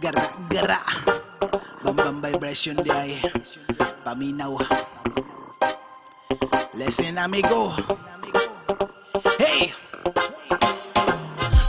Gara-gara Bambang vibration di ay paminaw. Listen amigo. Hey!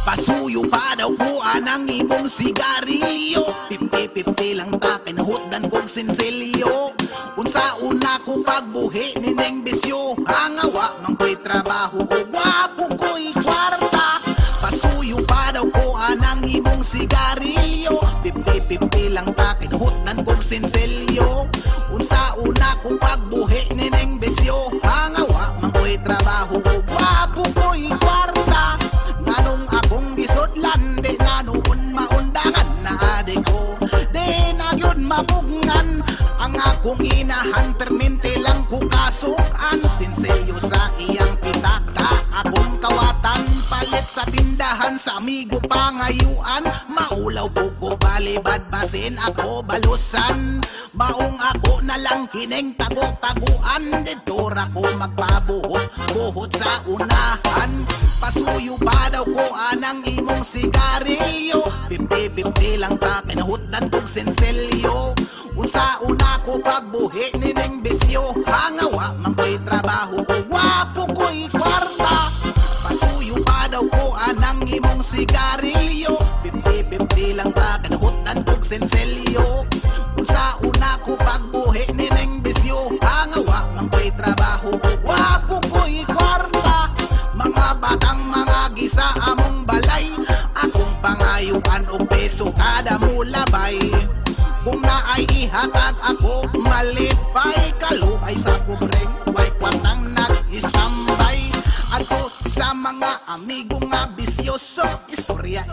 Pasuyo pa daw ko anang imong sigarilyo. 50-50 lang ta kinahutdan kog sinsilyo. Unsa una ko pagbuhi ni neng bisyo. Hangawa man ko'y trabaho o gwapo ko'y kwarta. Pasuyo pa daw ko anang imong sigarilyo. 50-50 lang ta kinahutdan kog sinsilyo. Unsa una ko pagbuhi ni neng bisyo. Hangawa man ko'y trabaho o gwapo ko'y kwarta. Nganong akong gisudlan, di na noon maundangan na adik ko. Di na yun mapungan, ang akong inahan permente lang ko kasukan. Sinselyo sa iyang pitaka, akong kawatan. Palit sa tindahan, sa amigo pangayuan. Maulaw po ko balibad, basin ako balusan. Maong ako na lang kining tago-taguan. Dito ra ko magpabuhot-buhot sa unahan. Pasuyo pa daw ko anang imong sigarilyo. 50-50 lang ta kinahutdan kog sinselyo. Unsa una ko pagbuhi ni neng bisyo. Hangawa man ko'y trabaho o gwapo ko'y kwarta. Pasuyo pa daw ko anang imong sigarilyo. 50-50 lang ta kinahutdan kog sinselyo. Unsa una ko pagbuhi ni neng bisyo. Hangawa man ko'y trabaho o gwapo ko'y kwarta. Mga batang mga gisa among balay, akong pangayuan og peso kada mulabay. Kung naay ihatag ako malipay, kaluay sa kubreng way kwartang nag-istambay. Ato sa mga amigo nga bisyoso, istorya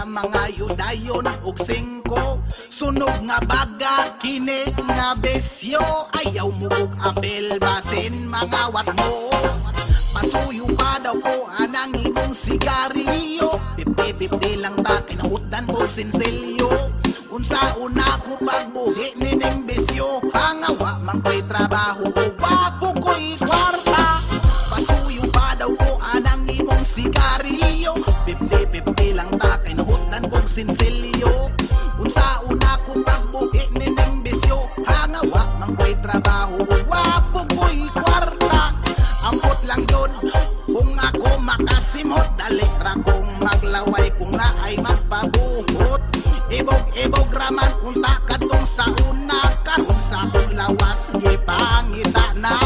mga yudayon og singko. Sunog nga baga kini nga bisyo, ayaw mo og apel basin mga wat mo. Pasuyo pa daw ko anang imong sigarilyo. 50-50 lang ta kinahutdan kog sinselyo. Unsa una ko pagbuhi ni neng bisyo. Hangawa man ko'y trabaho o gwapo ko'y kwarta. Pasuyo pa daw ko anang imong sigarilyo. 50-50 lang ta kinahutdan kog sinselyo. Unsa una ko pagbuhi ni neng bisyo. Hangawa man ko'y trabaho o gwapo ko'y kwarta. Ampot lang yun kung ako makasimot. Dali ra kong maglaway kung naay magpabuhot. Ibog raman unta katong sa una. Karon sa akong lawas gipangita na.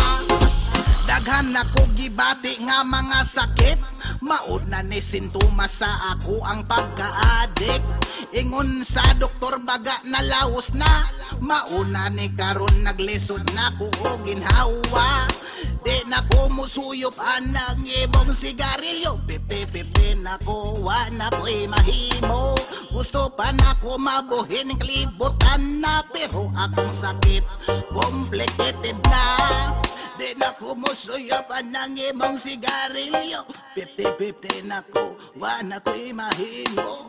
Daghan ako gibati nga mga sakit. Maod na ni sintomas sa ako ang pagka-adik. Ingon sa doktor baga na laos na. Mauna ni karon naglisod na ko o ginhawa. Di na ko musuyop anang ibong sigarilyo. 50-50 na ko, na ko'y mahimo. Gusto pa na ko mabuhin ng kalibutan na. Pero akong sakit, complicated na. Di na ko musuyop anang ibong sigarilyo. 50-50 na ko, na ko'y mahimo.